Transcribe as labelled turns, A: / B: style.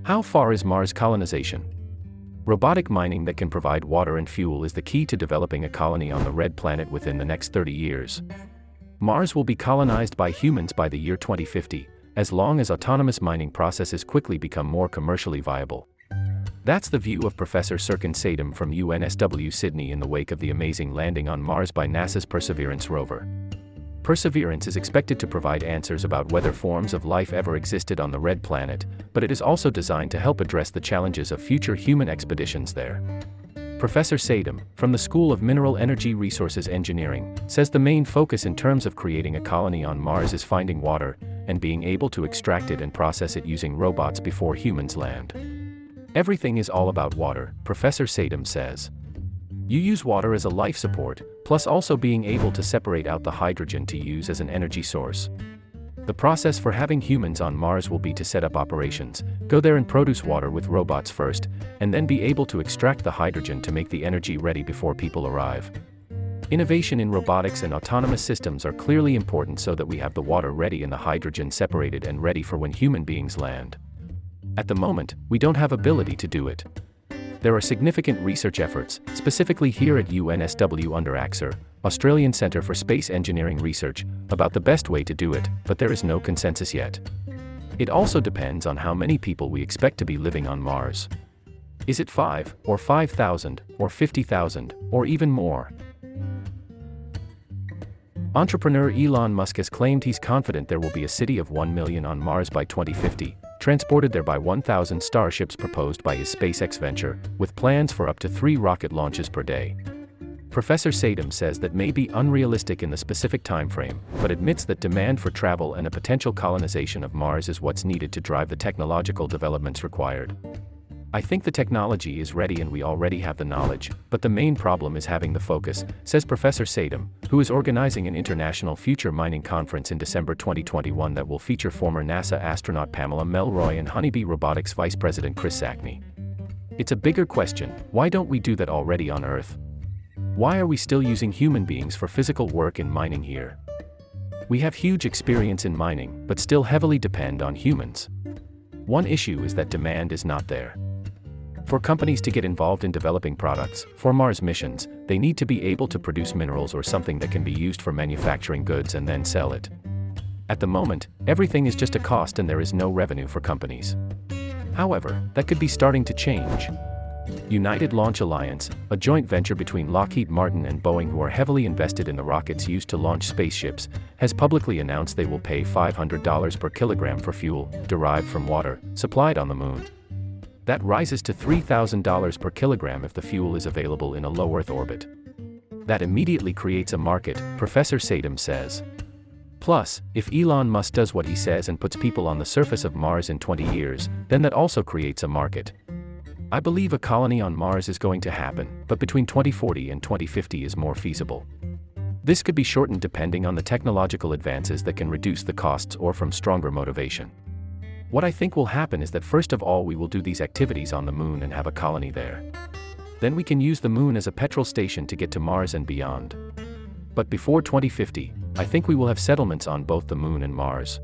A: How far is Mars colonization? Robotic mining that can provide water and fuel is the key to developing a colony on the red planet within the next 30 years. Mars will be colonized by humans by the year 2050, as long as autonomous mining processes quickly become more commercially viable. That's the view of Professor Serkan Sadem from UNSW Sydney in the wake of the amazing landing on Mars by NASA's Perseverance rover. Perseverance is expected to provide answers about whether forms of life ever existed on the red planet, but it is also designed to help address the challenges of future human expeditions there. Professor Sadem, from the School of Mineral Energy Resources Engineering, says the main focus in terms of creating a colony on Mars is finding water, and being able to extract it and process it using robots before humans land. Everything is all about water, Professor Sadem says. You use water as a life support, plus also being able to separate out the hydrogen to use as an energy source. The process for having humans on Mars will be to set up operations, go there and produce water with robots first, and then be able to extract the hydrogen to make the energy ready before people arrive. Innovation in robotics and autonomous systems are clearly important so that we have the water ready and the hydrogen separated and ready for when human beings land. At the moment, we don't have ability to do it. There are significant research efforts, specifically here at UNSW under AXER, Australian Centre for Space Engineering Research, about the best way to do it, but there is no consensus yet. It also depends on how many people we expect to be living on Mars. Is it 5, or 5,000, or 50,000, or even more? Entrepreneur Elon Musk has claimed he's confident there will be a city of 1 million on Mars by 2050, transported there by 1,000 starships proposed by his SpaceX venture, with plans for up to 3 rocket launches per day. Professor Sadem says that may be unrealistic in the specific timeframe, but admits that demand for travel and a potential colonization of Mars is what's needed to drive the technological developments required. I think the technology is ready and we already have the knowledge, but the main problem is having the focus, says Professor Sadem, who is organizing an international future mining conference in December 2021 that will feature former NASA astronaut Pamela Melroy and Honeybee Robotics Vice President Chris Sackney. It's a bigger question: why don't we do that already on Earth? Why are we still using human beings for physical work in mining here? We have huge experience in mining, but still heavily depend on humans. One issue is that demand is not there. For companies to get involved in developing products for Mars missions, they need to be able to produce minerals or something that can be used for manufacturing goods and then sell it. At the moment, everything is just a cost and there is no revenue for companies. However, that could be starting to change. United Launch Alliance, a joint venture between Lockheed Martin and Boeing who are heavily invested in the rockets used to launch spaceships, has publicly announced they will pay $500 per kilogram for fuel, derived from water, supplied on the Moon. That rises to $3,000 per kilogram if the fuel is available in a low Earth orbit. That immediately creates a market, Professor Sadem says. Plus, if Elon Musk does what he says and puts people on the surface of Mars in 20 years, then that also creates a market. I believe a colony on Mars is going to happen, but between 2040 and 2050 is more feasible. This could be shortened depending on the technological advances that can reduce the costs or from stronger motivation. What I think will happen is that first of all we will do these activities on the Moon and have a colony there. Then we can use the Moon as a petrol station to get to Mars and beyond. But before 2050, I think we will have settlements on both the Moon and Mars.